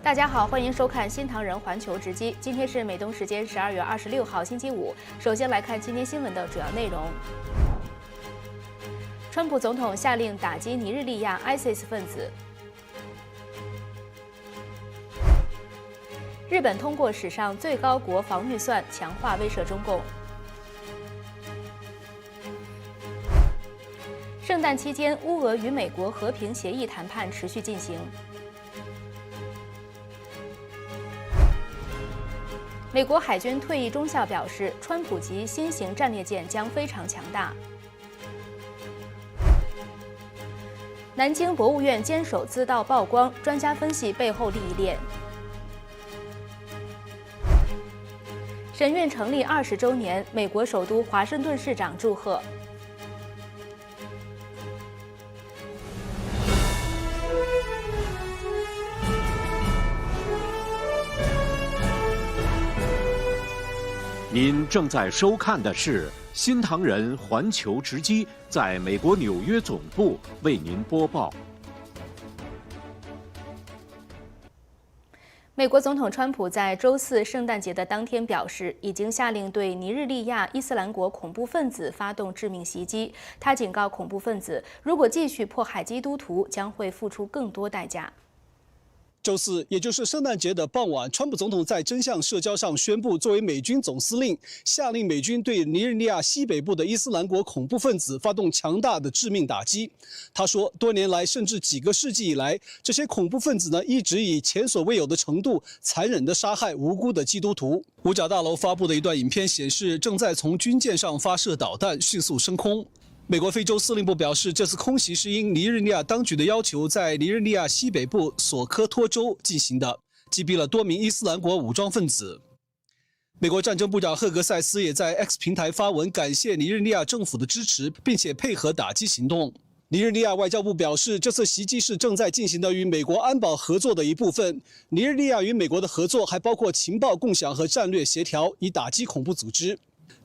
大家好，欢迎收看新唐人环球直击。今天是美东时间12月26号星期五。首先来看今天新闻的主要内容。川普总统下令打击尼日利亚 ISIS 分子。日本通过史上最高国防预算，强化威慑中共。圣诞期间，乌俄与美国和平协议谈判持续进行。美国海军退役中校表示，川普级新型战列舰将非常强大。南京博物院监守自盗曝光，专家分析背后利益链。神院成立20周年，美国首都华盛顿市长祝贺。您正在收看的是新唐人环球直击，在美国纽约总部为您播报。美国总统川普在周四圣诞节的当天表示，已经下令对尼日利亚伊斯兰国恐怖分子发动致命袭击。他警告恐怖分子，如果继续迫害基督徒，将会付出更多代价。周四，也就是圣诞节的傍晚，川普总统在真相社交上宣布，作为美军总司令，下令美军对尼日利亚西北部的伊斯兰国恐怖分子发动强大的致命打击。他说，多年来，甚至几个世纪以来，这些恐怖分子一直以前所未有的程度残忍地杀害无辜的基督徒。五角大楼发布的一段影片显示，正在从军舰上发射导弹，迅速升空。美国非洲司令部表示，这次空袭是因尼日利亚当局的要求，在尼日利亚西北部索科托州进行的，击毙了多名伊斯兰国武装分子。美国战争部长赫格塞斯也在 X 平台发文感谢尼日利亚政府的支持，并且配合打击行动。尼日利亚外交部表示，这次袭击是正在进行的与美国安保合作的一部分。尼日利亚与美国的合作还包括情报共享和战略协调，以打击恐怖组织。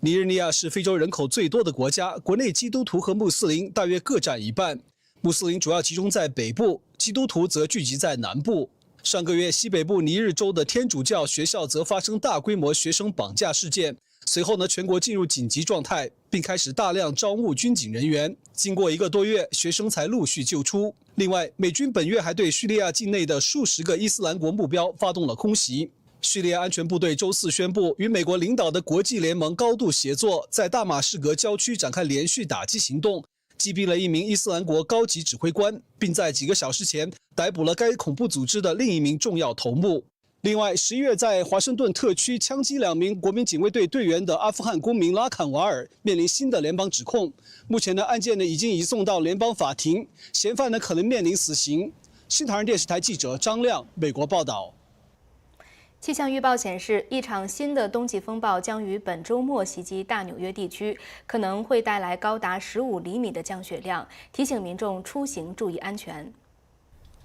尼日利亚是非洲人口最多的国家，国内基督徒和穆斯林大约各占一半。穆斯林主要集中在北部，基督徒则聚集在南部。上个月，西北部尼日州的天主教学校则发生大规模学生绑架事件。随后全国进入紧急状态，并开始大量招募军警人员。经过1个多月，学生才陆续救出。另外，美军本月还对叙利亚境内的数十个伊斯兰国目标发动了空袭。叙利亚安全部队周四宣布，与美国领导的国际联盟高度协作，在大马士革郊区展开连续打击行动，击毙了一名伊斯兰国高级指挥官，并在几个小时前逮捕了该恐怖组织的另一名重要头目。另外，11月在华盛顿特区枪击2名国民警卫队队员的阿富汗公民拉坎瓦尔面临新的联邦指控。目前的案件已经移送到联邦法庭，嫌犯可能面临死刑。新唐人电视台记者张亮，美国报道。气象预报显示，一场新的冬季风暴将于本周末袭击大纽约地区，可能会带来高达15厘米的降雪量，提醒民众出行注意安全。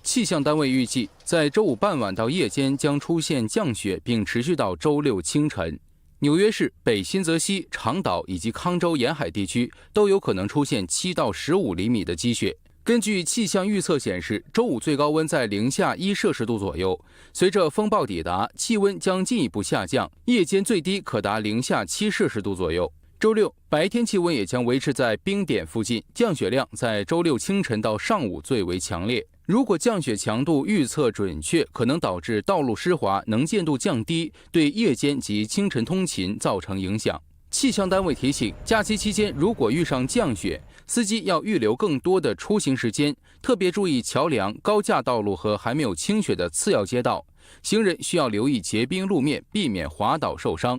气象单位预计，在周五傍晚到夜间将出现降雪，并持续到周六清晨。纽约市、北新泽西、长岛以及康州沿海地区都有可能出现7到15厘米的积雪。根据气象预测显示，周五最高温在-1摄氏度左右。随着风暴抵达，气温将进一步下降，夜间最低可达-7摄氏度左右。周六白天气温也将维持在冰点附近，降雪量在周六清晨到上午最为强烈。如果降雪强度预测准确，可能导致道路湿滑、能见度降低，对夜间及清晨通勤造成影响。气象单位提醒，假期期间如果遇上降雪，司机要预留更多的出行时间，特别注意桥梁、高架道路和还没有清雪的次要街道。行人需要留意结冰路面，避免滑倒受伤。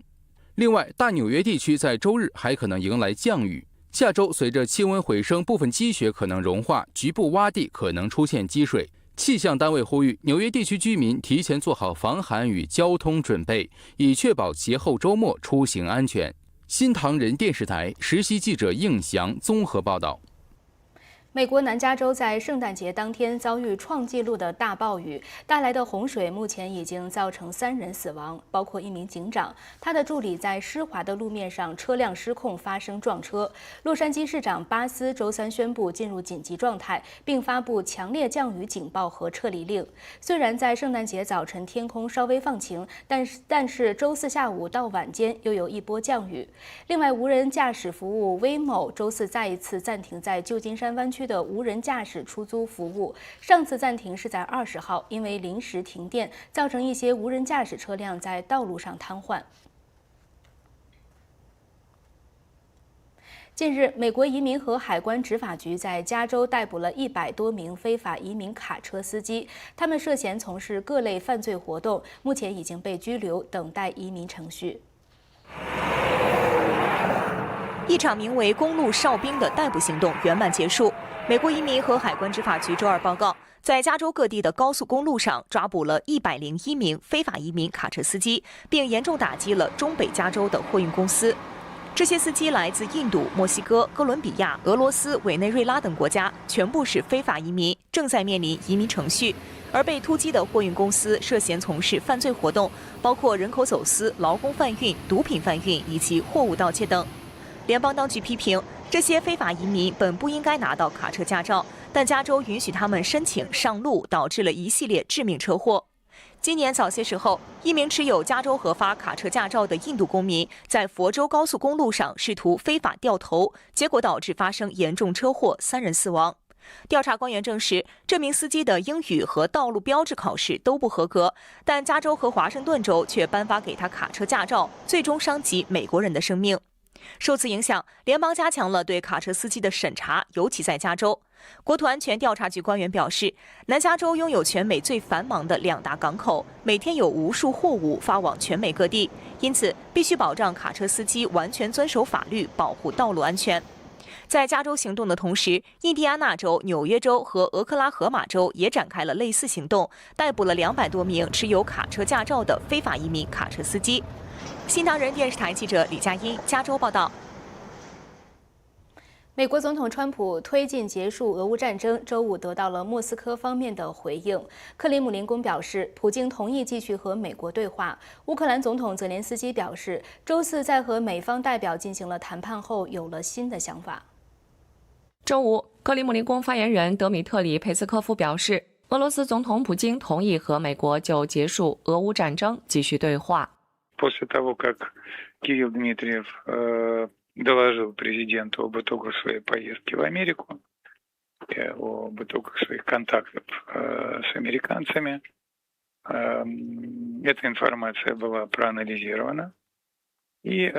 另外，大纽约地区在周日还可能迎来降雨。下周随着气温回升，部分积雪可能融化，局部洼地可能出现积水。气象单位呼吁纽约地区居民提前做好防寒与交通准备，以确保节后周末出行安全。新唐人电视台实习记者应翔综合报道。美国南加州在圣诞节当天遭遇创纪录的大暴雨，带来的洪水目前已经造成3人死亡，包括一名警长。他的助理在湿滑的路面上车辆失控发生撞车。洛杉矶市长巴斯周三宣布进入紧急状态，并发布强烈降雨警报和撤离令。虽然在圣诞节早晨天空稍微放晴，但是周四下午到晚间又有一波降雨。另外，无人驾驶服务 Waymo 周四再一次暂停在旧金山湾区的无人驾驶出租服务，上次暂停是在20号，因为临时停电，造成一些无人驾驶车辆在道路上瘫痪。近日，美国移民和海关执法局在加州逮捕了100多名非法移民卡车司机，他们涉嫌从事各类犯罪活动，目前已经被拘留，等待移民程序。一场名为“公路哨兵”的逮捕行动圆满结束。美国移民和海关执法局周二报告，在加州各地的高速公路上抓捕了101名非法移民卡车司机，并严重打击了中北加州的货运公司。这些司机来自印度、墨西哥、哥伦比亚、俄罗斯、委内瑞拉等国家，全部是非法移民，正在面临移民程序。而被突击的货运公司涉嫌从事犯罪活动，包括人口走私、劳工贩运、毒品贩运以及货物盗窃等。联邦当局批评这些非法移民本不应该拿到卡车驾照，但加州允许他们申请上路，导致了一系列致命车祸。今年早些时候，一名持有加州核发卡车驾照的印度公民在佛州高速公路上试图非法掉头，结果导致发生严重车祸，3人死亡。调查官员证实，这名司机的英语和道路标志考试都不合格，但加州和华盛顿州却颁发给他卡车驾照，最终伤及美国人的生命。受此影响，联邦加强了对卡车司机的审查，尤其在加州。国土安全调查局官员表示，南加州拥有全美最繁忙的2大港口，每天有无数货物发往全美各地，因此必须保障卡车司机完全遵守法律，保护道路安全。在加州行动的同时，印第安纳州、纽约州和俄克拉荷马州也展开了类似行动，逮捕了200多名持有卡车驾照的非法移民卡车司机。新唐人电视台记者李佳音，加州报道。美国总统川普推进结束俄乌战争，周五得到了莫斯科方面的回应。克里姆林宫表示，普京同意继续和美国对话。乌克兰总统泽连斯基表示，周四在和美方代表进行了谈判后，有了新的想法。周五，克里姆林宫发言人德米特里·佩斯科夫表示，俄罗斯总统普京同意和美国就结束俄乌战争继续对话。После того, как Кирилл Дмитриев доложил президенту об итогах своей поездки в Америку, об итогах своих контактов с американцами, эта информация была проанализирована. И,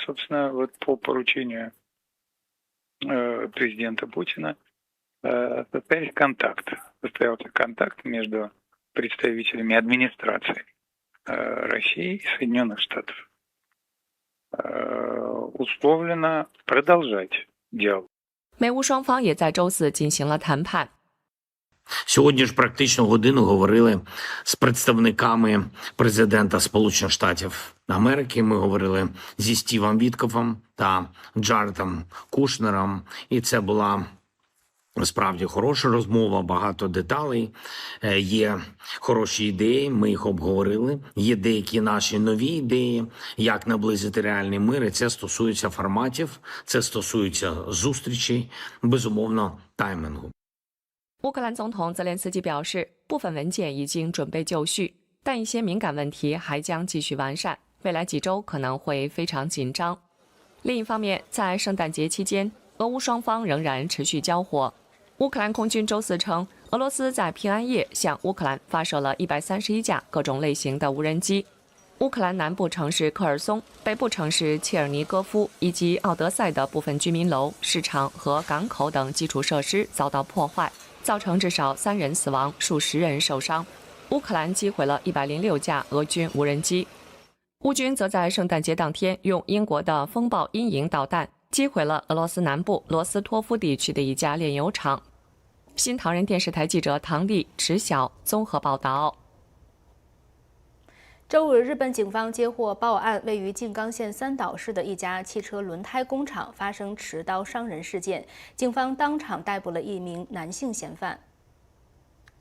собственно, вот по поручению президента Путина состоялся контакт между представителями администрации России и Соединенных Штатов. Условлено продолжать диалог. 美乌双方也在周四进行了谈判。Сьогодні ж практично годину говорили з представниками президента Сполучених Штатів Америки. Ми говорили зі Стівом Віткофом та Джаредом Кушнером. І це була справді хороша розмова, багато деталей. Є хороші ідеї, ми їх обговорили. Є деякі наші нові ідеї, як наблизити реальний мир. І це стосується форматів, це стосується зустрічей, безумовно, таймінгу. 乌克兰总统泽连斯基表示，部分文件已经准备就绪，但一些敏感问题还将继续完善，未来几周可能会非常紧张。另一方面，在圣诞节期间，俄乌双方仍然持续交火。乌克兰空军周四称，俄罗斯在平安夜向乌克兰发射了131架各种类型的无人机。乌克兰南部城市科尔松、北部城市切尔尼戈夫以及奥德赛的部分居民楼、市场和港口等基础设施遭到破坏，造成至少3人死亡，数十人受伤。乌克兰击毁了106架俄军无人机。乌军则在圣诞节当天用英国的风暴阴影导弹击毁了俄罗斯南部罗斯托夫地区的一家炼油厂。新唐人电视台记者唐丽、池晓综合报道。周日，日本警方接获报案，位于静冈县三岛市的一家汽车轮胎工厂发生持刀伤人事件，警方当场逮捕了一名男性嫌犯。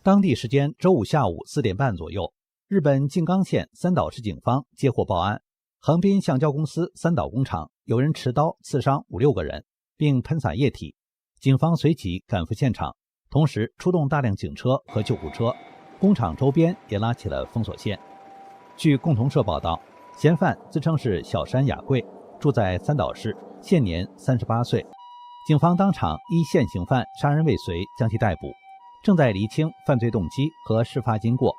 当地时间周五下午4点半左右，日本静冈县三岛市警方接获报案，横滨橡胶公司三岛工厂有人持刀刺伤5、6个人，并喷洒液体。警方随即赶赴现场，同时出动大量警车和救护车，工厂周边也拉起了封锁线。据共同社报道，嫌犯自称是小山雅贵，住在三岛市，现年38岁。警方当场依现行犯杀人未遂将其逮捕，正在厘清犯罪动机和事发经过。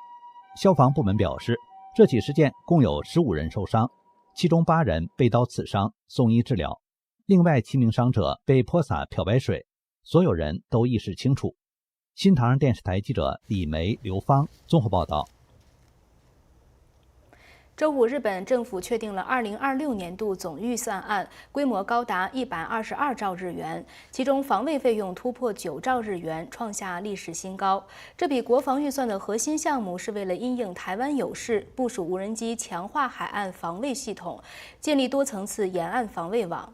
消防部门表示，这起事件共有15人受伤，其中8人被刀刺伤，送医治疗，另外7名伤者被泼洒漂白水，所有人都意识清楚。新唐人电视台记者李梅、刘芳综合报道。周五，日本政府确定了2026年度总预算案，规模高达122兆日元，其中防卫费用突破9兆日元，创下历史新高。这笔国防预算的核心项目是为了因应台湾有事，部署无人机，强化海岸防卫系统，建立多层次沿岸防卫网。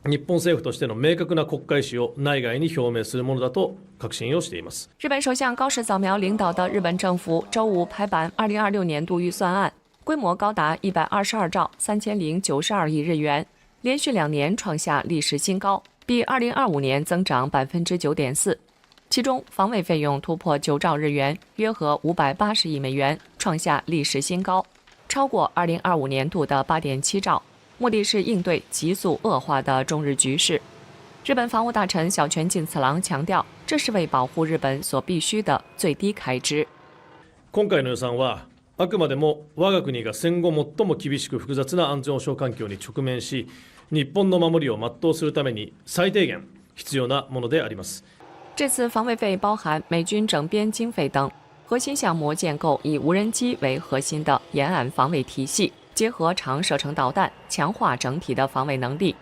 日本政府としての明確な国家意思を内外に表明するものだと確信をしています。日本首相高市早苗领导的日本政府周五拍板2026年度预算案。规模高达122兆3092亿日元，连续2年创下历史新高，比2025年增长9.4%。其中，防卫费用突破9兆日元，约合580亿美元，创下历史新高，超过2025年度的8.7兆。目的是应对急速恶化的中日局势。日本防务大臣小泉进次郎强调，这是为保护日本所必须的最低开支。今回の予算はあくまでも我が国が戦後最も厳しく複雑な安全保障環境に直面し、日本の守りを全うするために最低限必要なものであります。这次防卫费包含美军整编经费等，核心项目建构以无人机为核心的沿岸防卫体系，结合长射程导弹，强化整体的防卫能力。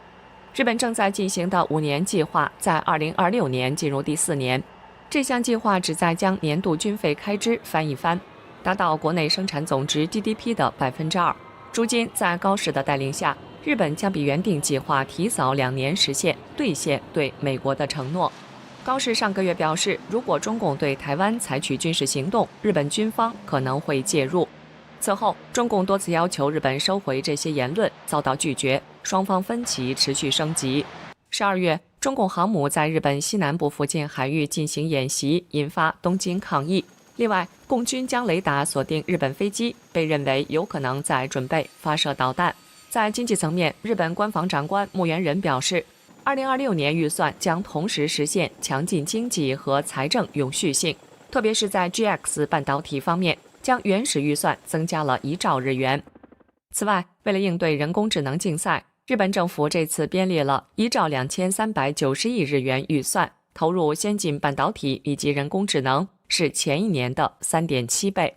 日本正在进行的5年计划在2026年进入第4年，这项计划旨在将年度军费开支翻一番，达到国内生产总值 GDP 的2%。如今，在高市的带领下，日本将比原定计划提早2年实现兑现对美国的承诺。高市上个月表示，如果中共对台湾采取军事行动，日本军方可能会介入。此后，中共多次要求日本收回这些言论，遭到拒绝，双方分歧持续升级。12月，中共航母在日本西南部附近海域进行演习，引发东京抗议。另外，共军将雷达锁定日本飞机，被认为有可能在准备发射导弹。在经济层面，日本官房长官木原仁表示，2026年预算将同时实现强劲经济和财政永续性，特别是在 GX 半导体方面，将原始预算增加了1兆日元。此外，为了应对人工智能竞赛，日本政府这次编列了1兆2390亿日元预算，投入先进半导体以及人工智能，是前一年的3.7倍。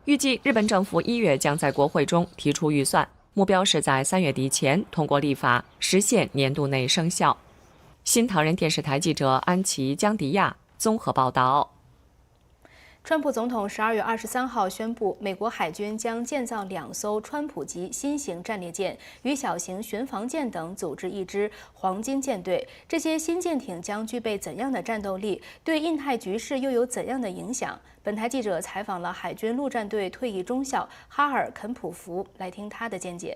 预计日本政府1月将在国会中提出预算，目标是在3月底前通过立法，实现年度内生效。新唐人电视台记者安琪、江迪亚综合报道。川普总统12月23号宣布，美国海军将建造2艘川普级新型战列舰与小型巡防舰等，组织一支黄金舰队。这些新舰艇将具备怎样的战斗力？对印太局势又有怎样的影响？本台记者采访了海军陆战队退役中校哈尔·肯普福，来听他的见解。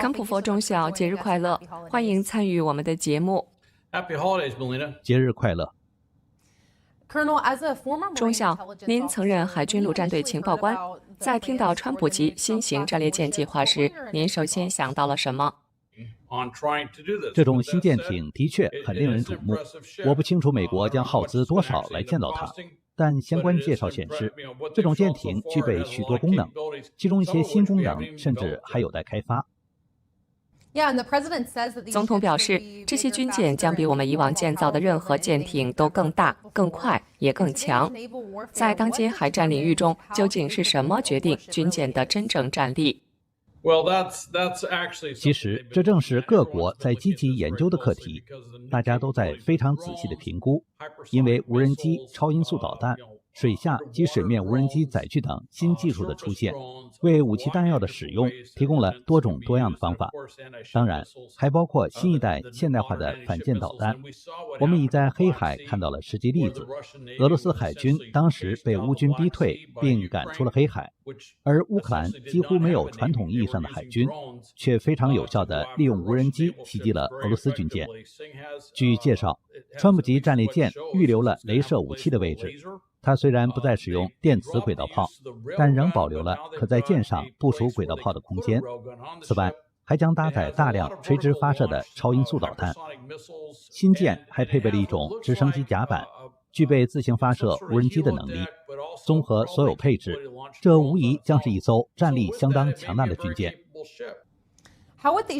坎普佛中校，节日快乐！欢迎参与我们的节目。Happy holidays, Melina. 节日快乐！中校，您曾任海军陆战队情报官，在听到川普级新型战列舰计划时，您首先想到了什么？这种新舰艇的确很令人瞩目。我不清楚美国将耗资多少来建造它。但相关介绍显示，这种舰艇具备许多功能，其中一些新功能甚至还有待开发。总统表示，这些军舰将比我们以往建造的任何舰艇都更大、更快，也更强。在当今海战领域中，究竟是什么决定军舰的真正战力？其实，这正是各国在积极研究的课题，大家都在非常仔细的评估，因为无人机、超音速导弹、水下及水面无人机载具等新技术的出现，为武器弹药的使用提供了多种多样的方法。当然，还包括新一代现代化的反舰导弹。我们已在黑海看到了实际例子，俄罗斯海军当时被乌军逼退并赶出了黑海，而乌克兰几乎没有传统意义上的海军，却非常有效地利用无人机袭击了俄罗斯军舰。据介绍，川普级战列舰预留了雷射武器的位置，它虽然不再使用电磁轨道炮，但仍保留了可在舰上部署轨道炮的空间。此外，还将搭载大量垂直发射的超音速导弹。新舰还配备了一种直升机甲板，具备自行发射无人机的能力。综合所有配置，这无疑将是一艘战力相当强大的军舰。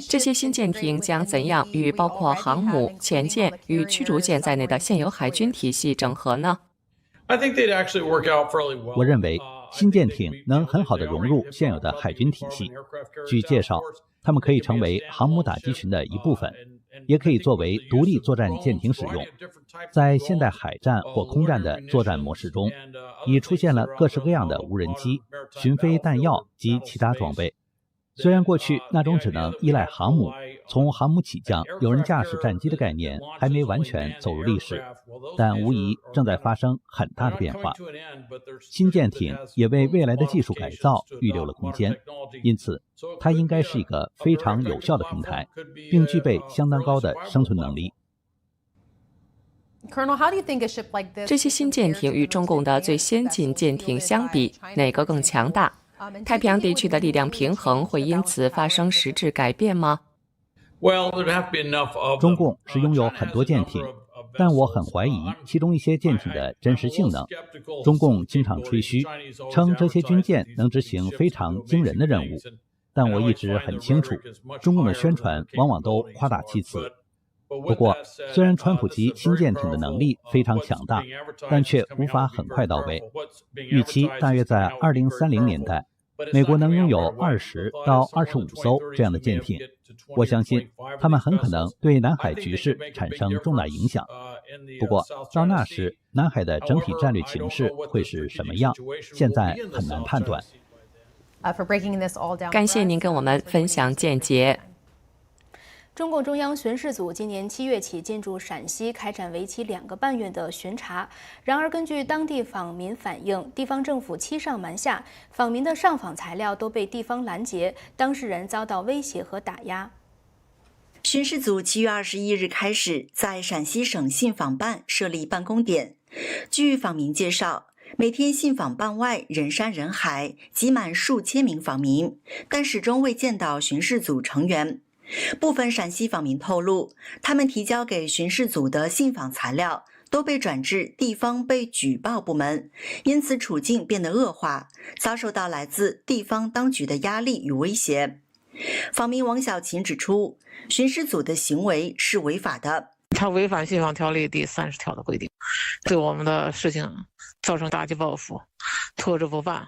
这些新舰艇将怎样与包括航母、潜舰与驱逐舰在内的现有海军体系整合呢？我认为新舰艇能很好地融入现有的海军体系。据介绍，它们可以成为航母打击群的一部分，也可以作为独立作战舰艇使用。在现代海战或空战的作战模式中，已出现了各式各样的无人机、巡飞弹药及其他装备。虽然过去那种只能依赖航母，从航母起降、有人驾驶战机的概念还没完全走入历史，但无疑正在发生很大的变化。新舰艇也为未来的技术改造预留了空间，因此它应该是一个非常有效的平台，并具备相当高的生存能力。这些新舰艇与中共的最先进舰艇相比，哪个更强大？太平洋地区的力量平衡会因此发生实质改变吗？中共是拥有很多舰艇，但我很怀疑其中一些舰艇的真实性能。中共经常吹嘘，称这些军舰能执行非常惊人的任务，但我一直很清楚，中共的宣传往往都夸大其词。不过，虽然川普级新舰艇的能力非常强大，但却无法很快到位。预期大约在2030年代，美国能拥有20到25艘这样的舰艇。我相信他们很可能对南海局势产生重大影响。不过，到那时，南海的整体战略情势会是什么样，现在很难判断。感谢您跟我们分享见解。中共中央巡视组今年7月起进驻陕西，开展为期2个半月的巡查。然而，根据当地访民反映，地方政府欺上瞒下，访民的上访材料都被地方拦截，当事人遭到威胁和打压。巡视组7月21日开始在陕西省信访办设立办公点。据访民介绍，每天信访办外人山人海，挤满数千名访民，但始终未见到巡视组成员。部分陕西访民透露，他们提交给巡视组的信访材料都被转至地方被举报部门，因此处境变得恶化，遭受到来自地方当局的压力与威胁。访民王小琴指出，巡视组的行为是违法的，他违反信访条例第30条的规定，对我们的事情造成打击报复，拖着不办。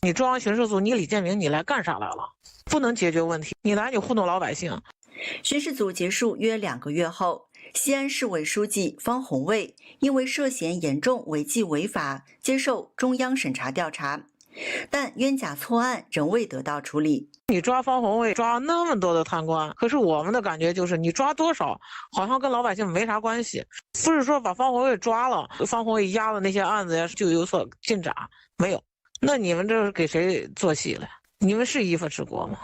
你中央巡视组，你李建明，你来干啥来了？不能解决问题，你来你糊弄老百姓。巡视组结束约2个月后，西安市委书记方红卫因为涉嫌严重违纪违法，接受中央审查调查，但冤假错案仍未得到处理。你抓方红卫，抓那么多的贪官，可是我们的感觉就是你抓多少，好像跟老百姓没啥关系。不是说把方红卫抓了，方红卫压的那些案子就有所进展，没有。那你们这是给谁做戏了？你们是依法治国吗？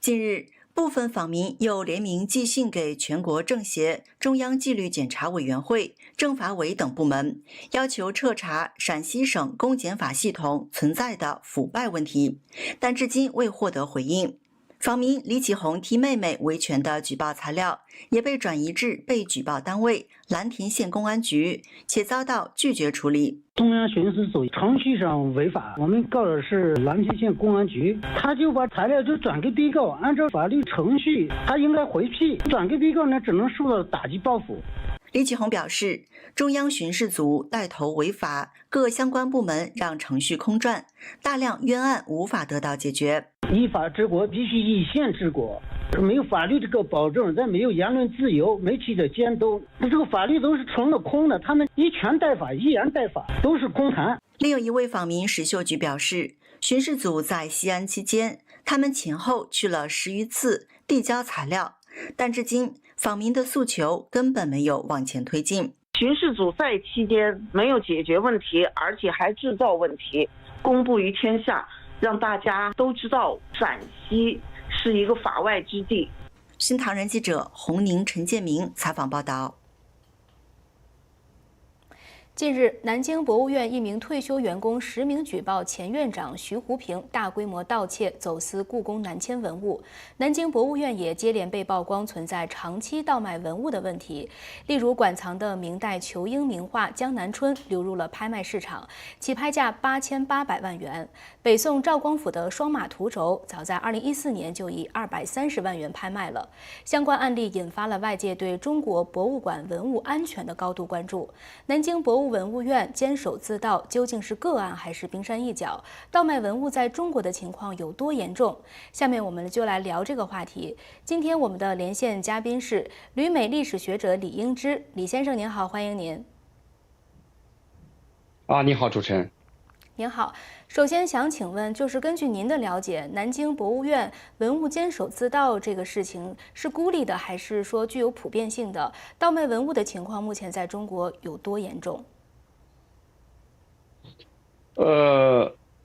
近日，部分访民又联名寄信给全国政协、中央纪律检查委员会、政法委等部门，要求彻查陕西省公检法系统存在的腐败问题，但至今未获得回应。访民李启红替妹妹维权的举报材料也被转移至被举报单位蓝田县公安局，且遭到拒绝处理。中央巡视组程序上违法，我们告的是蓝田县公安局，他就把材料就转给被告，按照法律程序他应该回批，转给被告呢只能受到打击报复。李启红表示，中央巡视组带头违法，各相关部门让程序空转，大量冤案无法得到解决。依法治国必须以宪治国，没有法律这个保证，咱没有言论自由、媒体的监督，这个法律都是成了空的，他们一拳代法，一言代法，都是空谈。另有一位访民石秀菊表示，巡视组在西安期间，他们前后去了10余次，递交材料，但至今访民的诉求根本没有往前推进。巡视组在期间没有解决问题，而且还制造问题，公布于天下，让大家都知道陕西是一个法外之地。新唐人记者洪宁、陈建明采访报道。近日，南京博物院一名退休员工实名举报前院长徐湖平大规模盗窃、走私故宫南迁文物。南京博物院也接连被曝光存在长期盗卖文物的问题，例如馆藏的明代仇英名画《江南春》流入了拍卖市场，起拍价8800万元。北宋赵光甫的双马图轴早在2014年就以230万元拍卖了。相关案例引发了外界对中国博物馆文物安全的高度关注。南京博物文物院监守自盗究竟是个案还是冰山一角？盗卖文物在中国的情况有多严重？下面我们就来聊这个话题。今天我们的连线嘉宾是旅美历史学者李英之，李先生您好，欢迎您。你好，主持人。您好，首先想请问，就是根据您的了解，南京博物院文物监守自盗这个事情是孤立的，还是说具有普遍性的？盗卖文物的情况目前在中国有多严重？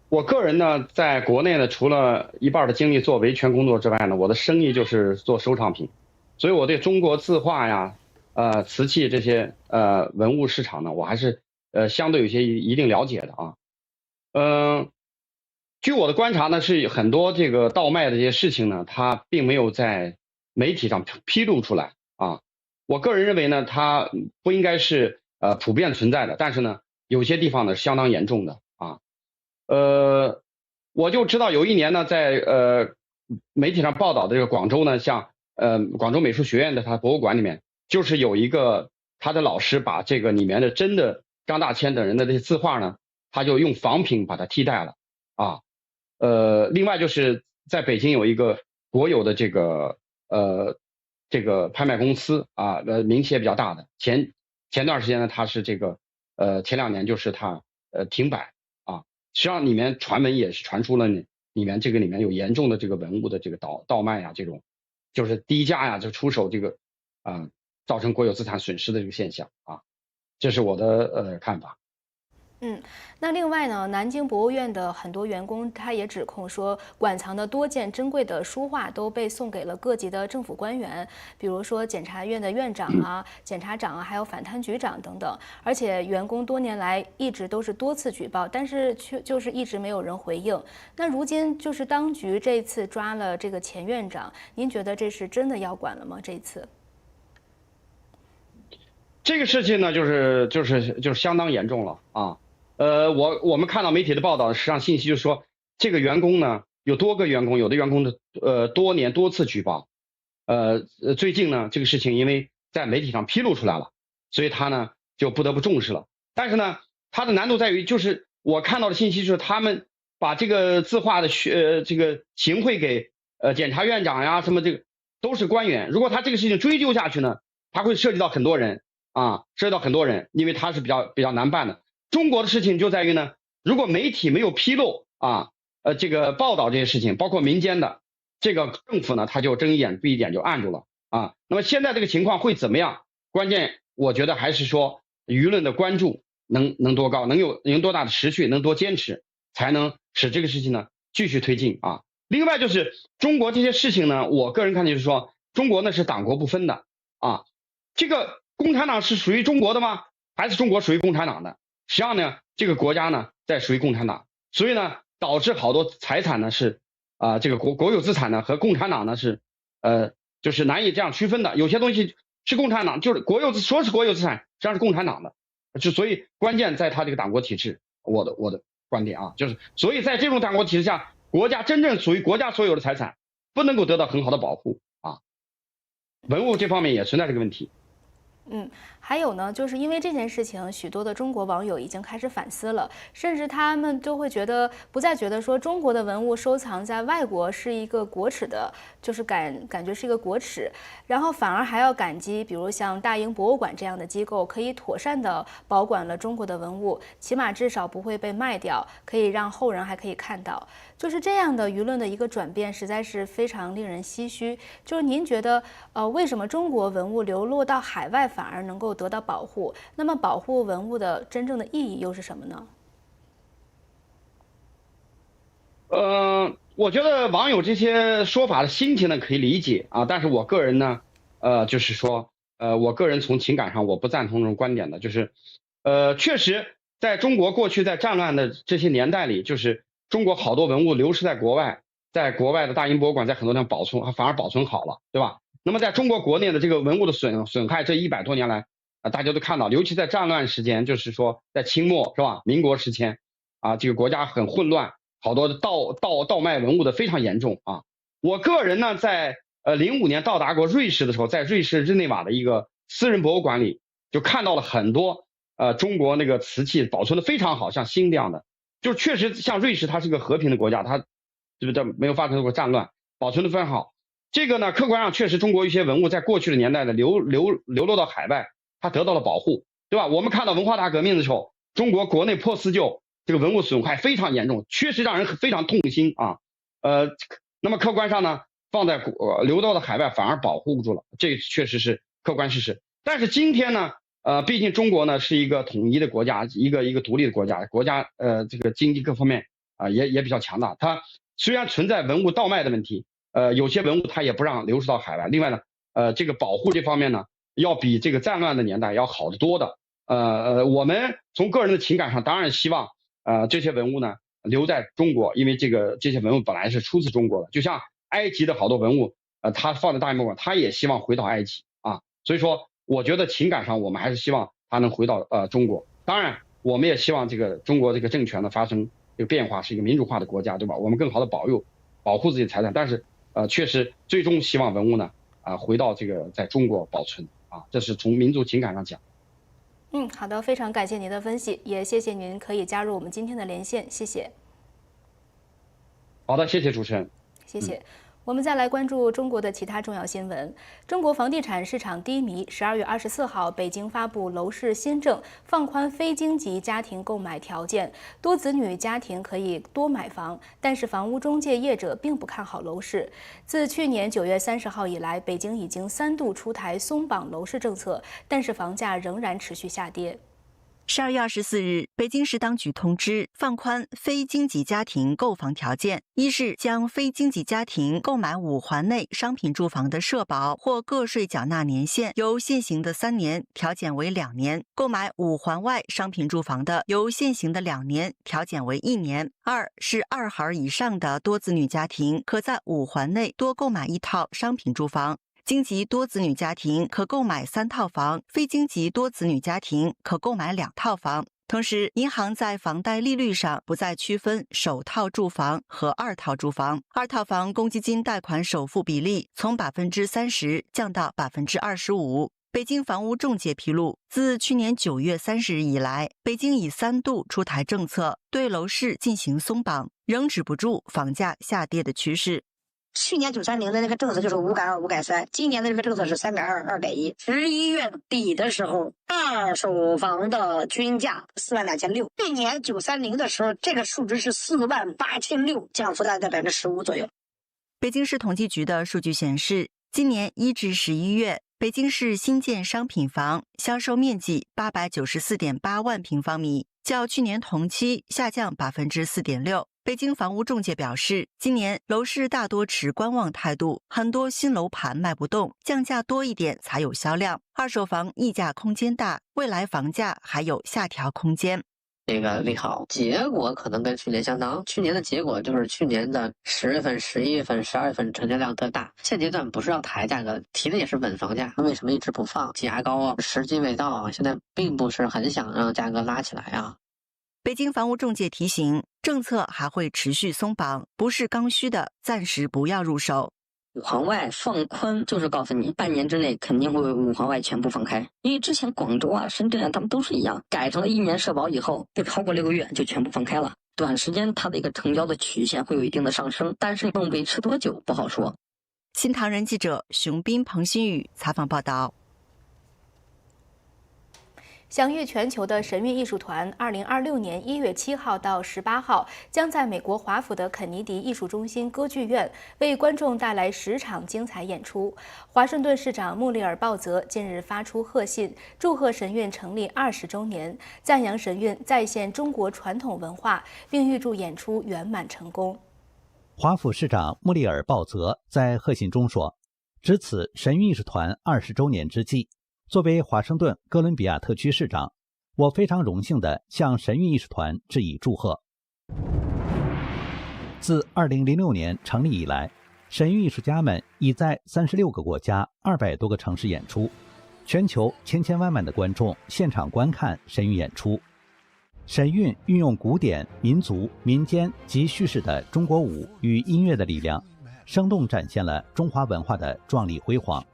我个人呢，在国内呢，除了一半的精力做维权工作之外呢，我的生意就是做收藏品，所以我对中国字画呀、瓷器这些文物市场呢，我还是相对有些一定了解的啊。据我的观察呢，是很多这个盗卖的这些事情呢，它并没有在媒体上披露出来啊。我个人认为呢，它不应该是普遍存在的，但是呢，有些地方呢相当严重的啊。我就知道有一年呢，在媒体上报道的这个广州呢，像广州美术学院的它博物馆里面，就是有一个他的老师把这个里面的真的张大千等人的这些字画呢，他就用仿品把它替代了啊。另外就是在北京有一个国有的这个拍卖公司啊，名气也比较大的，前段时间呢，它是这个前2年就是它停摆啊。实际上里面传闻也是传出了里面有严重的这个文物的这个盗卖啊，这种就是低价呀就出手这个造成国有资产损失的这个现象啊，这是我的看法。那另外呢，南京博物院的很多员工他也指控说，馆藏的多件珍贵的书画都被送给了各级的政府官员，比如说检察院的院长啊、检察长啊，还有反贪局长等等。而且员工多年来一直都是多次举报，但是却就是一直没有人回应。那如今就是当局这次抓了这个前院长，您觉得这是真的要管了吗？这一次？这个事情呢，就是相当严重了啊。我们看到媒体的报道，实际上信息就是说，这个员工呢有多个员工，有的员工的多年多次举报，最近呢这个事情因为在媒体上披露出来了，所以他呢就不得不重视了。但是呢，他的难度在于，就是我看到的信息就是他们把这个字画的这个行贿给检察院长呀，什么这个都是官员。如果他这个事情追究下去呢，他会涉及到很多人啊，因为他是比较难办的。中国的事情就在于呢，如果媒体没有披露啊，这个报道这些事情，包括民间的，这个政府呢，他就睁一眼闭一眼就按住了啊。那么现在这个情况会怎么样？关键我觉得还是说舆论的关注能多高，能有多大的持续，能多坚持，才能使这个事情呢继续推进啊。另外就是中国这些事情呢，我个人看就是说，中国呢是党国不分的啊。这个共产党是属于中国的吗？还是中国属于共产党的？实际上呢，这个国家呢在属于共产党，所以呢导致好多财产呢是这个国有资产呢和共产党呢是就是难以这样区分的。有些东西是共产党，就是说是国有资产，实际上是共产党的，所以关键在他这个党国体制。我的观点啊，就是所以在这种党国体制下，国家真正属于国家所有的财产不能够得到很好的保护啊。文物这方面也存在这个问题。还有呢，就是因为这件事情，许多的中国网友已经开始反思了，甚至他们就会不再觉得说中国的文物收藏在外国是一个国耻的，就是感觉是一个国耻，然后反而还要感激，比如像大英博物馆这样的机构，可以妥善的保管了中国的文物，起码至少不会被卖掉，可以让后人还可以看到。就是这样的舆论的一个转变，实在是非常令人唏嘘。就是您觉得，为什么中国文物流落到海外反而能够得到保护？那么保护文物的真正的意义又是什么呢？我觉得网友这些说法的心情呢可以理解啊，但是我个人呢，就是说，我个人从情感上我不赞同这种观点的，就是，确实在中国过去在战乱的这些年代里，就是中国好多文物流失在国外，在国外的大英博物馆在很多地方保存，反而保存好了，对吧？那么在中国国内的这个文物的损害，这100多年来大家都看到，尤其在战乱时间，就是说在清末是吧，民国时期这个国家很混乱，好多的盗卖文物的非常严重啊。我个人呢，在05年到达过瑞士的时候，在瑞士日内瓦的一个私人博物馆里，就看到了很多中国那个瓷器保存的非常好，像新这样的。就确实像瑞士，它是个和平的国家，它没有发生过战乱，保存的非常好。这个呢，客观上确实中国一些文物在过去的年代的流落到海外，它得到了保护，对吧？我们看到文化大革命的时候，中国国内破四旧，这个文物损害非常严重，确实让人非常痛心啊。那么客观上呢，放在流到的海外反而保护住了，这确实是客观事实。但是今天呢，毕竟中国呢是一个统一的国家，一个独立的国家，这个经济各方面也比较强大。它虽然存在文物盗卖的问题，有些文物它也不让流失到海外。另外呢，这个保护这方面呢，要比这个战乱的年代要好得多的。我们从个人的情感上，当然希望这些文物呢留在中国，因为这些文物本来是出自中国的。就像埃及的好多文物，它放在大英博物馆，它也希望回到埃及啊。所以说，我觉得情感上我们还是希望它能回到中国。当然，我们也希望这个中国这个政权呢发生这个变化，是一个民主化的国家，对吧？我们更好的保护自己的财产，但是确实最终希望文物呢回到这个在中国保存啊，这是从民族情感上讲。好的，非常感谢您的分析，也谢谢您可以加入我们今天的连线，谢谢。好的，谢谢主持人，谢谢。我们再来关注中国的其他重要新闻。中国房地产市场低迷，12月24号，北京发布楼市新政，放宽非京籍家庭购买条件，多子女家庭可以多买房。但是房屋中介业者并不看好楼市。自去年9月30号以来，北京已经3度出台松绑楼市政策，但是房价仍然持续下跌。12月24日，北京市当局通知放宽非京籍家庭购房条件，一是将非京籍家庭购买5环内商品住房的社保或个税缴纳年限由现行的3年调减为2年，购买5环外商品住房的由现行的2年调减为1年。二是2孩以上的多子女家庭可在5环内多购买1套商品住房。京籍多子女家庭可购买3套房，非京籍多子女家庭可购买2套房。同时，银行在房贷利率上不再区分首套住房和2套住房，2套房公积金贷款首付比例从30%降到25%。北京房屋中介披露，自去年9月30日以来，北京已3度出台政策，对楼市进行松绑，仍止不住房价下跌的趋势。去年930的那个政策就是5改2、5改3，今年的这个政策是3改2、2改1。11月底的时候，二手房的均价42600，去年930的时候，这个数值是48600，降幅大概在15%左右。北京市统计局的数据显示，今年1至11月，北京市新建商品房销售面积894.8万平方米，较去年同期下降4.6%。北京房屋中介表示，今年楼市大多持观望态度，很多新楼盘卖不动，降价多一点才有销量。二手房溢价空间大，未来房价还有下调空间。这个利好结果可能跟去年相当，去年的结果就是去年的10月份、11月份、12月份成交量特大。现阶段不是要抬价格，提的也是稳房价，为什么一直不放？挤牙膏啊，时机未到啊，现在并不是很想让价格拉起来啊。北京房屋中介提醒，政策还会持续松绑，不是刚需的暂时不要入手。五环外放宽就是告诉你，半年之内肯定会五环外全部放开。因为之前广州啊、深圳啊，他们都是一样，改成了1年社保以后，不超过6个月就全部放开了。短时间它的一个成交的曲线会有一定的上升，但是能维持多久不好说。新唐人记者熊斌、彭新宇采访报道。享誉全球的神韵艺术团，2026年1月7号到18号将在美国华府的肯尼迪艺术中心歌剧院为观众带来10场精彩演出。华盛顿市长穆里尔·鲍泽近日发出贺信，祝贺神韵成立20周年，赞扬神韵再现中国传统文化，并预祝演出圆满成功。华府市长穆里尔·鲍泽在贺信中说：“值此神韵艺术团20周年之际，作为华盛顿哥伦比亚特区市长，我非常荣幸地向神韵艺术团致以祝贺。”自2006年成立以来，神韵艺术家们已在36个国家200多个城市演出，全球千千万万的观众现场观看神韵演出。神韵运用古典、民族、民间及叙事的中国舞与音乐的力量，生动展现了中华文化的壮丽辉煌，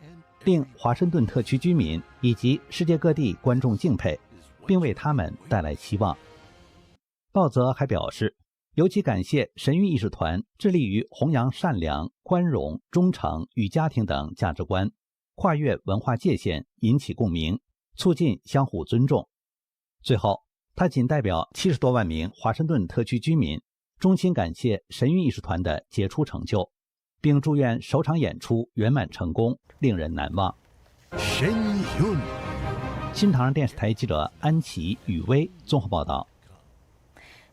令华盛顿特区居民以及世界各地观众敬佩，并为他们带来希望。鲍泽还表示，尤其感谢神韵艺术团致力于弘扬善良、宽容、忠诚与家庭等价值观，跨越文化界限，引起共鸣，促进相互尊重。最后，他仅代表70多万名华盛顿特区居民，衷心感谢神韵艺术团的杰出成就，并祝愿首场演出圆满成功，令人难忘。神韵。新唐人电视台记者安琪、雨薇综合报道。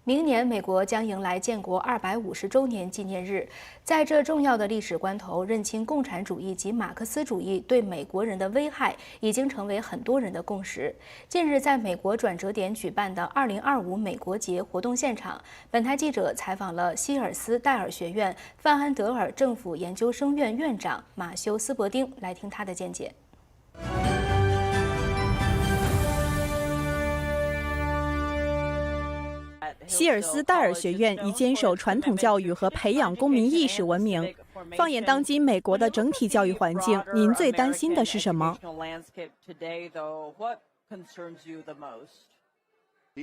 明年，美国将迎来建国250周年纪念日。在这重要的历史关头，认清共产主义及马克思主义对美国人的危害，已经成为很多人的共识。近日，在美国转折点举办的2025美国节活动现场，本台记者采访了希尔斯戴尔学院范安德尔政府研究生院院长马修斯伯丁，来听他的见解。希尔斯戴尔学院以坚守传统教育和培养公民意识闻名。放眼当今美国的整体教育环境，您最担心的是什么？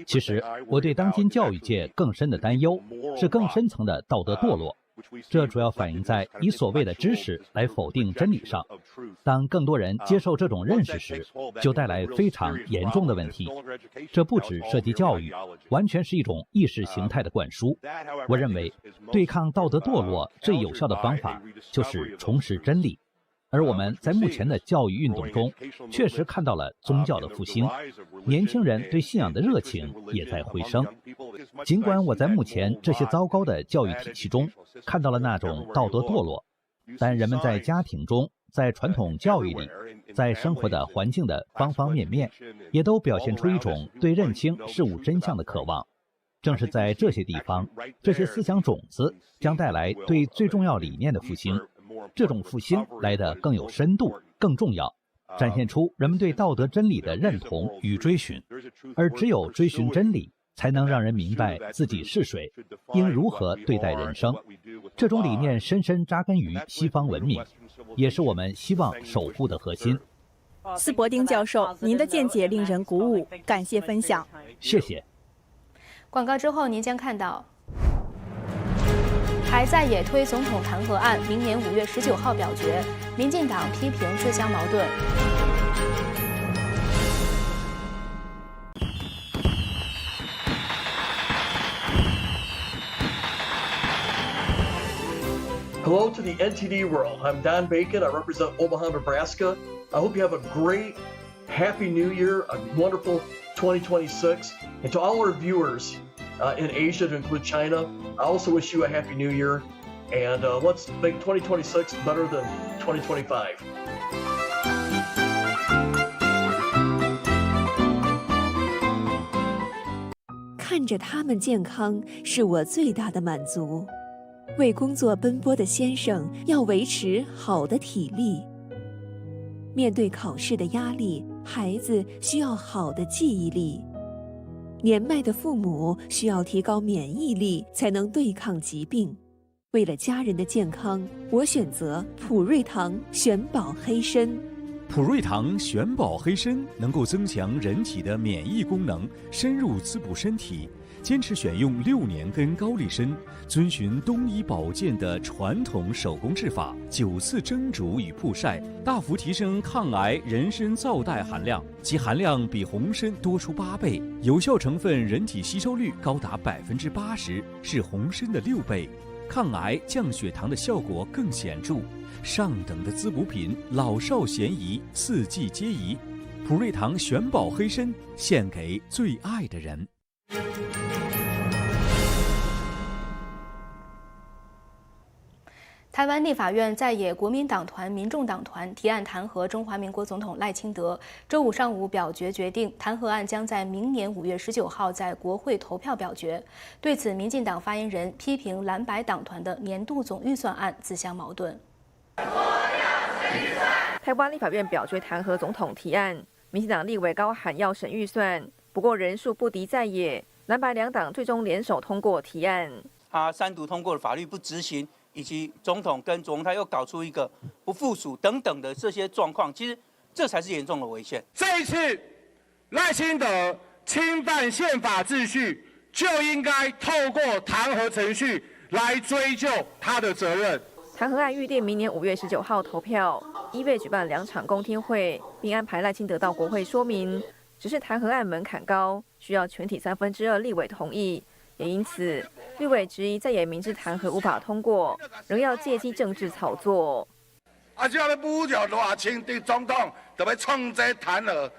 其实，我对当今教育界更深的担忧是更深层的道德堕落。这主要反映在以所谓的知识来否定真理上。当更多人接受这种认识时，就带来非常严重的问题。这不只涉及教育，完全是一种意识形态的灌输。我认为，对抗道德堕落最有效的方法就是重拾真理。而我们在目前的教育运动中，确实看到了宗教的复兴，年轻人对信仰的热情也在回升。尽管我在目前这些糟糕的教育体系中看到了那种道德堕落，但人们在家庭中、在传统教育里、在生活的环境的方方面面，也都表现出一种对认清事物真相的渴望。正是在这些地方，这些思想种子将带来对最重要理念的复兴。这种复兴来得更有深度、更重要，展现出人们对道德真理的认同与追寻。而只有追寻真理，才能让人明白自己是谁，应如何对待人生。这种理念深深扎根于西方文明，也是我们希望守护的核心。斯伯丁教授，您的见解令人鼓舞，感谢分享。谢谢。广告之后，您将看到。还在野推总统弹劾案，明年5月19号表决。民进党批评自相矛盾。Hello to the NTD world. I'm Don Bacon. I represent Omaha, Nebraska. I hope you have a great, happy New Year, a wonderful 2026. And to all our viewers in Asia, to include China, I also wish you a happy New Year. And let's make 2026 better than 2025. 看着他们健康是我最大的满足。为工作奔波的先生要维持好的体力。面对考试的压力，孩子需要好的记忆力。年迈的父母需要提高免疫力，才能对抗疾病。为了家人的健康，我选择普瑞堂玄宝黑参。普瑞堂玄宝黑参能够增强人体的免疫功能，深入滋补身体。坚持选用6年根高丽参，遵循东医保健的传统手工制法，9次蒸煮与曝晒，大幅提升抗癌人参皂苷含量，其含量比红参多出8倍，有效成分人体吸收率高达80%，是红参的6倍，抗癌降血糖的效果更显著。上等的滋补品，老少咸宜，四季皆宜。普瑞堂玄宝黑参，献给最爱的人。台湾立法院在野国民党团、民众党团提案弹劾中华民国总统赖清德，周五上午表决决定，弹劾案将在明年5月19号在国会投票表决。对此，民进党发言人批评蓝白党团的年度总预算案自相矛盾。台湾立法院表决弹劾总统提案，民进党立委高喊要审预算，不过人数不敌在野，蓝白两党最终联手通过提案。他3读通过的法律不执行，以及总统跟总统他又搞出一个不附属等等的这些状况，其实这才是严重的违宪。这一次赖清德侵犯宪法秩序，就应该透过弹劾程序来追究他的责任。弹劾案预定明年5月19号投票，1月举办2场公听会，并安排赖清德到国会说明。只是弹劾案门槛高，需要全体2/3立委同意，也因此立委质疑在野明知弹劾无法通过，仍要借机政治炒作。只要要侮辱赖清德总统，就要创这弹劾，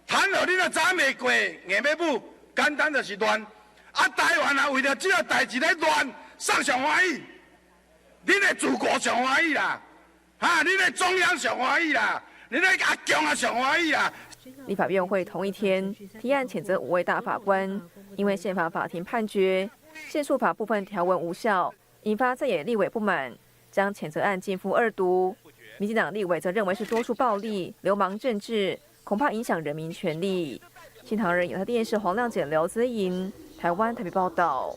弹劾你若早未过，硬要武，简单就是乱。台湾为了这个代志咧乱，上上欢喜。恁的祖国上欢喜啦，恁的中央上欢喜啦，恁的阿强啊上欢喜啦。立法院会同一天提案谴责5位大法官，因为宪法法庭判决宪诉法部分条文无效，引发在野立委不满，将谴责案逕付2读。民进党立委则认为是多数暴力、流氓政治，恐怕影响人民权利。新唐人有台电视黄亮简、刘姿莹，台湾台北报道。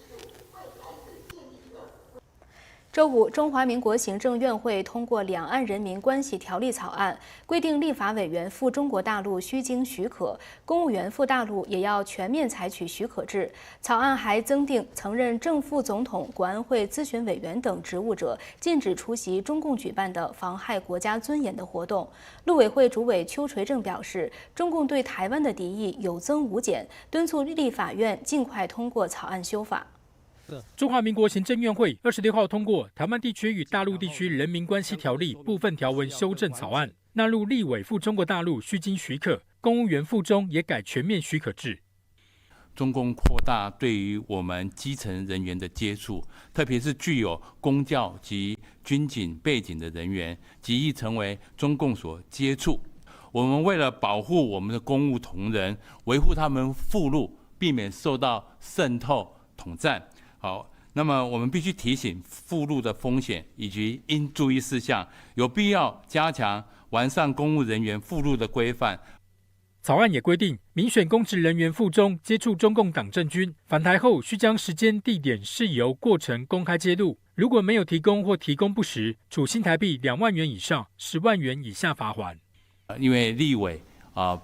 周五，中华民国行政院会通过《两岸人民关系条例》草案，规定立法委员赴中国大陆需经许可，公务员赴大陆也要全面采取许可制。草案还增订曾任正副总统、国安会咨询委员等职务者，禁止出席中共举办的妨害国家尊严的活动。陆委会主委邱垂正表示，中共对台湾的敌意有增无减，敦促立法院尽快通过草案修法。中华民国行政院会26号通过《台湾地区与大陆地区人民关系条例》部分条文修正草案，纳入立委赴中国大陆需经许可，公务员赴中也改全面许可制。中共扩大对于我们基层人员的接触，特别是具有公教及军警背景的人员，极易成为中共所接触。我们为了保护我们的公务同仁，维护他们赴陆，避免受到渗透、统战。好，那么我们必须提醒赴陆的风险以及应注意事项，有必要加强完善公务人员赴陆的规范。草案也规定，民选公职人员赴中接触中共党政军，返台后需将时间、地点、事由、过程公开揭露。如果没有提供或提供不实，处新台币2万元以上10万元以下罚锾。因为立委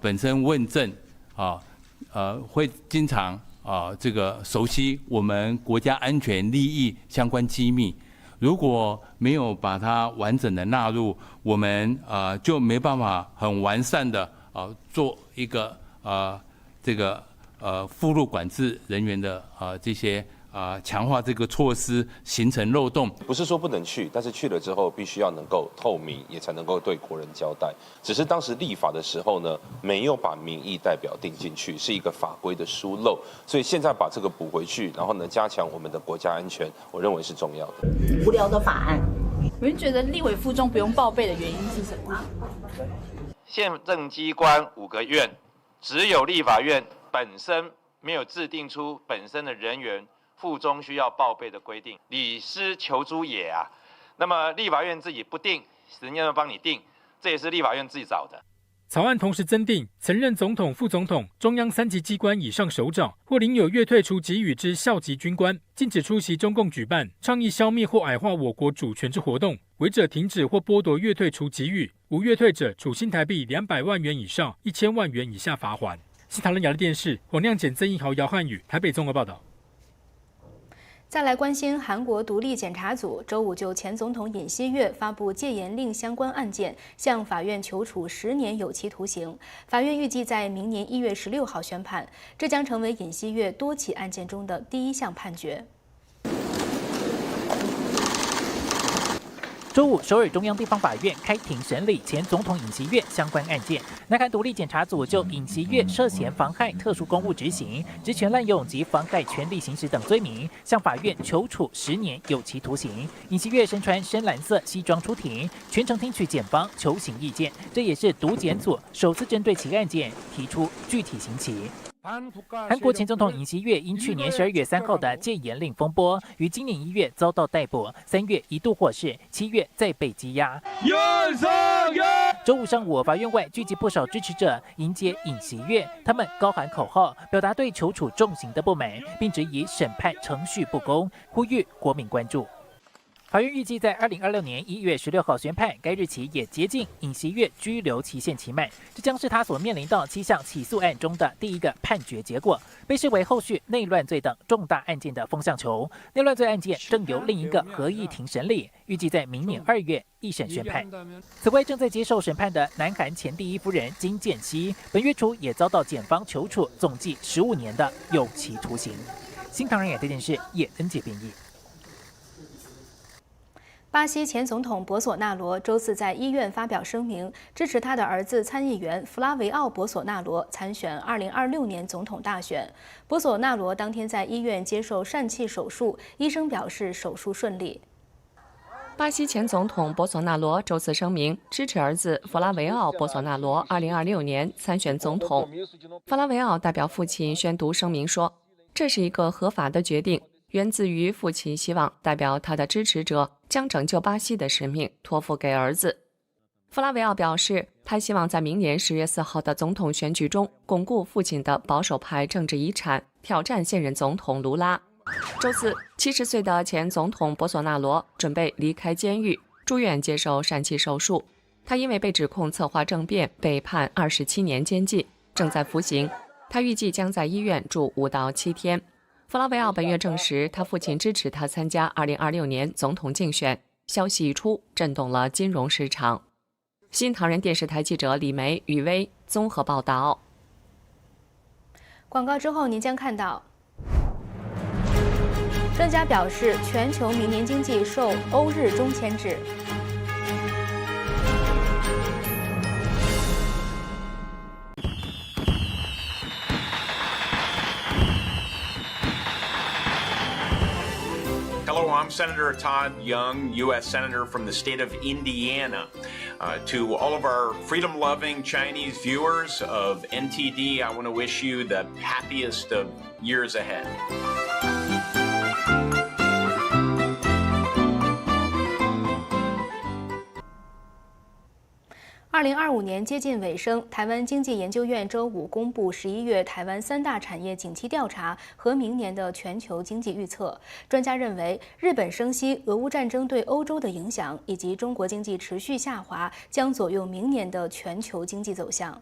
本身问政会经常这个熟悉我们国家安全利益相关机密，如果没有把它完整的纳入，我们就没办法很完善的做一个这个赴陆管制人员的这些强化这个措施，形成漏洞。不是说不能去，但是去了之后必须要能够透明，也才能够对国人交代。只是当时立法的时候呢，没有把民意代表定进去，是一个法规的疏漏。所以现在把这个补回去，然后呢加强我们的国家安全，我认为是重要的。无聊的法案，你们觉得立委附中不用报备的原因是什么？宪政机关5个院，只有立法院本身没有制定出本身的人员附中需要报备的规定，理师求诸野啊。那么立法院自己不定，人家要帮你定，这也是立法院自己找的。草案同时增订，曾任总统、副总统、中央3级机关以上首长或领有月退除给予之校级军官，禁止出席中共举办倡议消灭或矮化我国主权之活动，违者停止或剥夺月退除给予，无月退者处新台币200万元以上1000万元以下罚锾。西塔伦亚的电视黄亮简、曾一豪、姚汉宇台北综合报道。再来关心韩国独立检察组周五就前总统尹锡悦发布戒严令相关案件，向法院求处10年有期徒刑。法院预计在明年1月16号宣判，这将成为尹锡悦多起案件中的第一项判决。周五，首尔中央地方法院开庭审理前总统尹锡悦相关案件。南韩独立检察组就尹锡悦涉嫌妨害特殊公务执行、职权滥用及妨害权力行使等罪名，向法院求处10年有期徒刑。尹锡悦身穿深蓝色西装出庭，全程听取检方求刑意见，这也是独检组首次针对其案件提出具体刑期。韩国前总统尹锡悦因去年12月3号的戒严令风波，于今年1月遭到逮捕，3月一度获释，7月再被羁押。周五上午，法院外聚集不少支持者迎接尹锡悦，他们高喊口号，表达对求处重刑的不满，并质疑审判程序不公，呼吁国民关注。法院预计在2026年1月16号宣判，该日期也接近尹锡悦居留期限期满，这将是他所面临到7项起诉案中的第一个判决结果，被视为后续内乱罪等重大案件的风向球。内乱罪案件正由另一个合议庭审理，预计在明年2月一审宣判。此外，正在接受审判的南韩前第一夫人金建熙，本月初也遭到检方求处总计15年的有期徒刑。新唐人亚太电视叶恩杰编译。巴西前总统博索纳罗周四在医院发表声明，支持他的儿子参议员弗拉维奥·博索纳罗参选2026年总统大选。博索纳罗当天在医院接受疝气手术，医生表示手术顺利。巴西前总统博索纳罗周四声明，支持儿子弗拉维奥·博索纳罗2026年参选总统。弗拉维奥代表父亲宣读声明说，这是一个合法的决定，源自于父亲希望代表他的支持者将拯救巴西的使命托付给儿子。弗拉维奥表示，他希望在明年10月4号的总统选举中巩固父亲的保守派政治遗产，挑战现任总统卢拉。周四，70岁的前总统博索纳罗准备离开监狱，住院接受疝气手术。他因为被指控策划政变，被判27年监禁，正在服刑。他预计将在医院住5到7天。弗拉维奥本月证实，他父亲支持他参加2026年总统竞选。消息一出，震动了金融市场。新唐人电视台记者李梅、雨薇综合报道。广告之后，您将看到，专家表示，全球明年经济受欧日中牵制。Hello, I'm Senator Todd Young, U.S. Senator from the state of Indiana. To all of our freedom-loving Chinese viewers of NTD, I want to wish you the happiest of years ahead. 2025年接近尾声，台湾经济研究院周五公布11月台湾3大产业景气调查和明年的全球经济预测。专家认为，日本升息、俄乌战争对欧洲的影响，以及中国经济持续下滑，将左右明年的全球经济走向。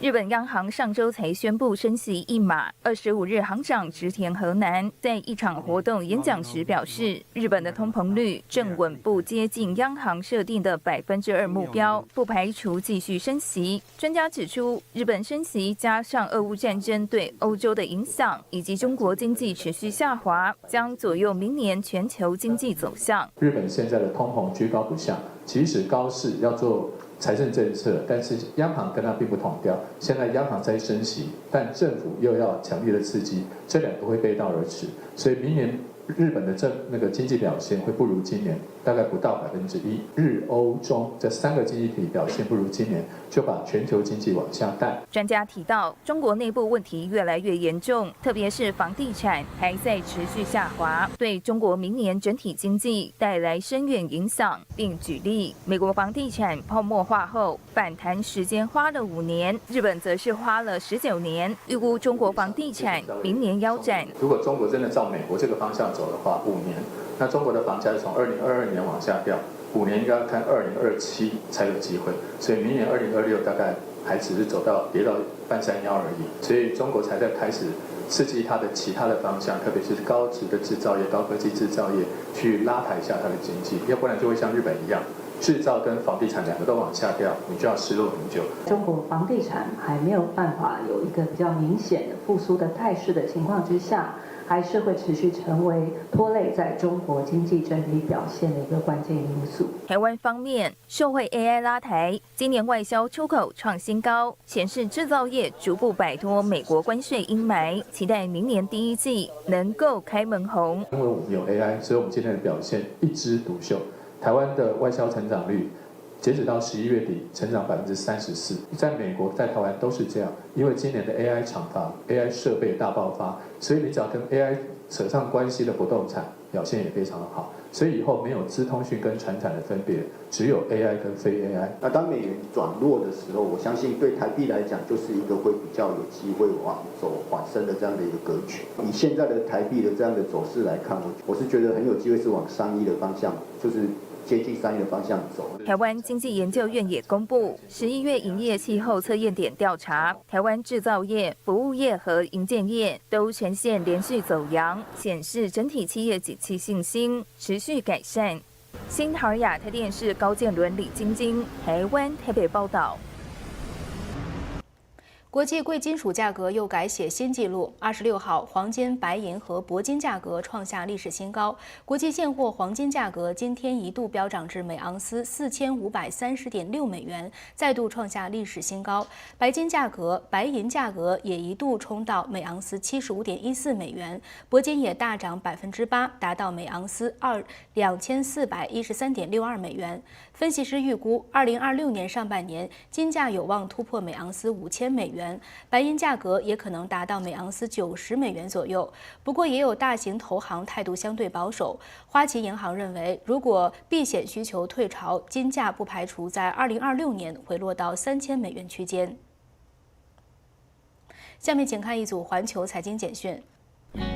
日本央行上周才宣布升息1码，25日行长植田和男在一场活动演讲时表示，日本的通膨率正稳步接近央行设定的2%目标，不排除继续升息。专家指出，日本升息加上俄乌战争对欧洲的影响，以及中国经济持续下滑，将左右明年全球经济走向。日本现在的通膨居高不下，即使高市要做财政政策，但是央行跟它并不同调。现在央行在升息，但政府又要强力的刺激，这两个会背道而驰。所以明年日本的经济表现会不如今年，大概不到1%。日欧中这3个经济体表现不如今年，就把全球经济往下带。专家提到，中国内部问题越来越严重，特别是房地产还在持续下滑，对中国明年整体经济带来深远影响，并举例，美国房地产泡沫化后反弹时间花了5年，日本则是花了19年，预估中国房地产明年腰斩。如果中国真的照美国这个方向走的话，5年，那中国的房价是从2022年往下掉，5年应该要看2027才有机会，所以明年2026大概还只是跌到半山腰而已，所以中国才在开始刺激它的其他的方向，特别是高值的制造业、高科技制造业，去拉抬一下它的经济，要不然就会像日本一样，制造跟房地产2个都往下掉，你就要失落很久。中国房地产还没有办法有一个比较明显的复苏的态势的情况之下，还是会持续成为拖累在中国经济整体表现的一个关键因素。台湾方面，受惠 AI 拉抬，今年外销出口创新高，显示制造业逐步摆脱美国关税阴霾，期待明年第1季能够开门红。因为我们有 AI， 所以我们今天的表现一枝独秀。台湾的外销成长率，截止到11月底，成长34%。在美国、在台湾都是这样，因为今年的 AI 厂房、AI 设备大爆发，所以你只要跟 AI 扯上关系的不动产表现也非常的好。所以以后没有资通讯跟传产的分别，只有 AI 跟非 AI。那当美元转弱的时候，我相信对台币来讲，就是一个会比较有机会往走缓升的这样的一个格局。以现在的台币的这样的走势来看，我是觉得很有机会是往3亿的方向，就是接近3亿的方向走。台湾经济研究院也公布11月营业气候测验点调查，台湾制造业、服务业和营建业都呈现连续走阳，显示整体企业景气信心持续改善。新唐亚太电视高建伦、李晶晶，台湾台北报道。国际贵金属价格又改写新纪录。26号，黄金、白银和铂金价格创下历史新高。国际现货黄金价格今天一度飙涨至每盎司4530.6美元，再度创下历史新高。白银价格也一度冲到每盎司75.14美元，铂金也大涨8%，达到每盎司2413.62美元。分析师预估，2026年上半年金价有望突破每盎司5000美元。白银价格也可能达到每盎司90美元左右。不过，也有大型投行态度相对保守。花旗银行认为，如果避险需求退潮，金价不排除在2026年回落到3000美元区间。下面请看一组环球财经简讯。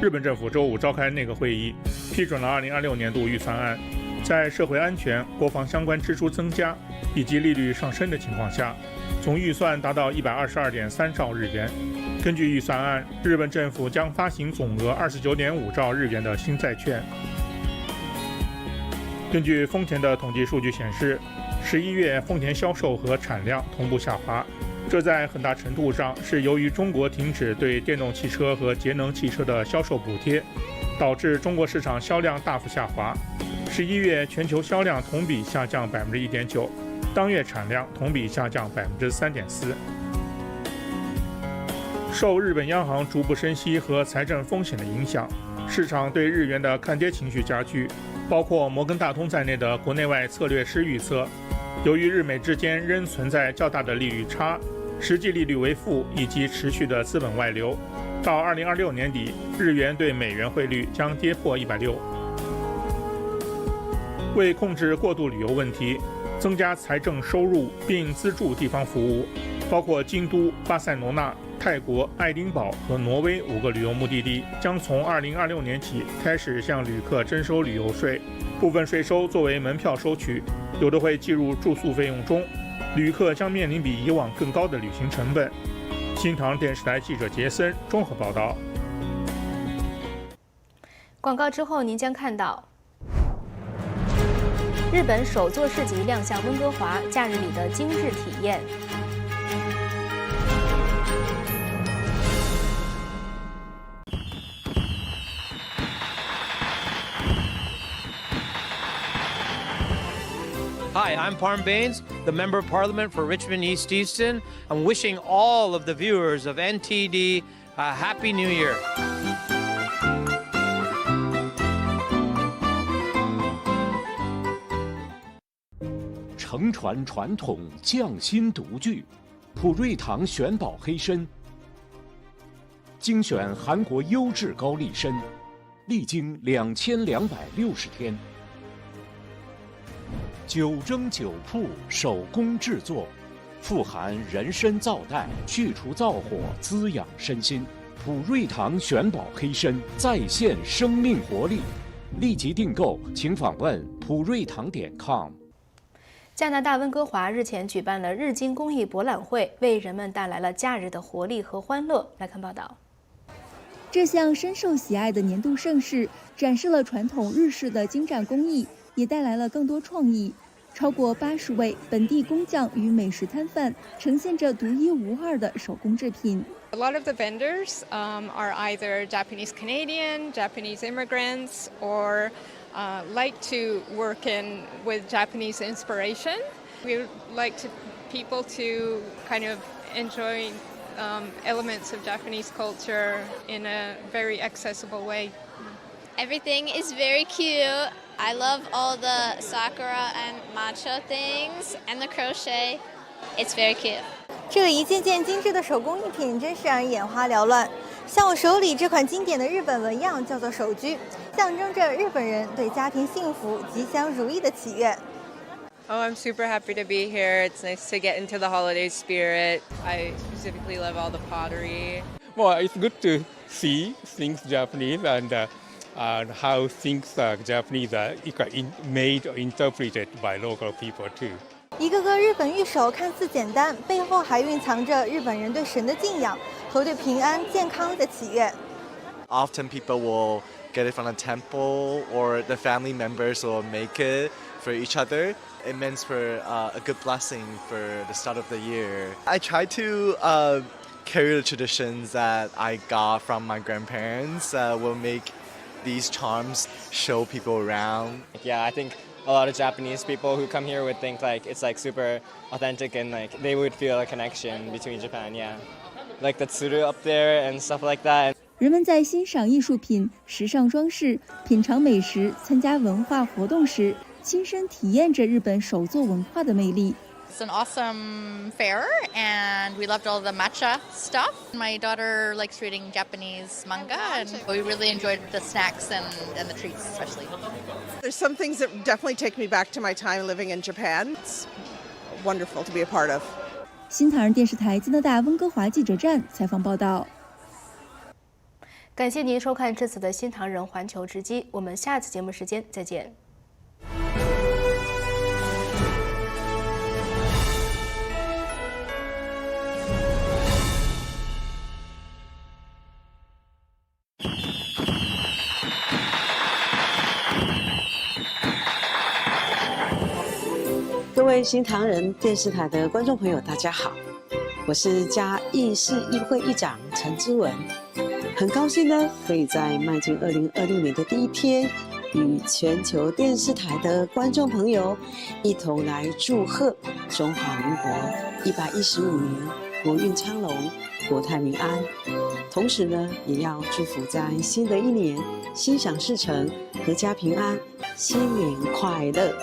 日本政府周五召开内阁会议，批准了2026年度预算案。在社会安全、国防相关支出增加以及利率上升的情况下，总预算达到122.3兆日元。根据预算案，日本政府将发行总额29.5兆日元的新债券。根据丰田的统计数据显示，11月丰田销售和产量同步下滑，这在很大程度上是由于中国停止对电动汽车和节能汽车的销售补贴，导致中国市场销量大幅下滑。11月全球销量同比下降1.9%，当月产量同比下降3.4%。受日本央行逐步升息和财政风险的影响，市场对日元的看跌情绪加剧。包括摩根大通在内的国内外策略师预测，由于日美之间仍存在较大的利率差，实际利率为负，以及持续的资本外流，到2026年底，日元对美元汇率将跌破160。为控制过度旅游问题，增加财政收入并资助地方服务，包括京都、巴塞罗那、泰国、爱丁堡和挪威5个旅游目的地将从2026年起开始向旅客征收旅游税，部分税收作为门票收取，有的会计入住宿费用中，旅客将面临比以往更高的旅行成本。新唐电视台记者杰森综合报道。广告之后，您将看到日本首座市集亮相温哥华，假日里的精致体验。Hi, I'm Parm Baines, the Member of Parliament for Richmond East Easton. I'm wishing all of the viewers of NTD a Happy New Year. 承传传统，匠心独具。普瑞堂玄宝黑参，精选韩国优质高丽参，历经2260天，9蒸9曝，手工制作，富含人参皂苷，去除燥火，滋养身心。普瑞堂玄宝黑参再现生命活力，立即订购，请访问普瑞堂.com。加拿大温哥华日前举办了日经工艺博览会，为人们带来了假日的活力和欢乐。来看报道。这项深受喜爱的年度盛事，展示了传统日式的精湛工艺，也带来了更多创意。超过80位本地工匠与美食摊贩，呈现着独一无二的手工制品。A lot of the vendors are either Japanese Canadian, Japanese immigrants, or like to work with Japanese inspiration. We would like people to kind of enjoy elements of Japanese culture in a very accessible way. Everything is very cute. I love all the sakura and matcha things and the crochet. It's very cute. 这一件件精致的手工艺品真是让人眼花缭乱。像我手里这款经典的日本纹样叫做手居，象征着日本人对家庭幸福、吉祥如意的祈愿。Oh, I'm super happy to be here. It's nice to get into the holiday spirit. I specifically love all the pottery. Well, it's good to see things Japanese and how things Japanese are made or interpreted by local people too. 一个个日本玉手看似简单，背后还蕴藏着日本人对神的敬仰和对平安健康的祈愿。Often people will get it from a temple or the family members will make it for each other. It means for a good blessing for the start of the year. I try to carry the traditions that I got from my grandparents. Will make these charms show people around. Yeah, I think a lot of Japanese people who come here would think like it's like super authentic and like they would feel a connection between Japan. Yeah, like the tsuru up there and stuff like that. 人们在欣赏艺术品、时尚装饰、品尝美食、参加文化活动时，亲身体验着日本手作文化的魅力。It's an awesome fair, and we loved all the matcha stuff. My daughter likes reading Japanese manga, and we really enjoyed the snacks and the treats, especially. There's some things that definitely take me back to my time living in Japan. It's wonderful to be a part of. 新唐人电视台加拿大温哥华记者站采访报道。感谢您收看这次的新唐人环球直击，我们下次节目时间再见。各位新唐人电视台的观众朋友，大家好，我是嘉义市议会议长陈之文，很高兴呢，可以在迈进2026年的第一天，与全球电视台的观众朋友一同来祝贺中华民国115年国运昌隆、国泰民安。同时呢，也要祝福在新的一年心想事成、阖家平安、新年快乐。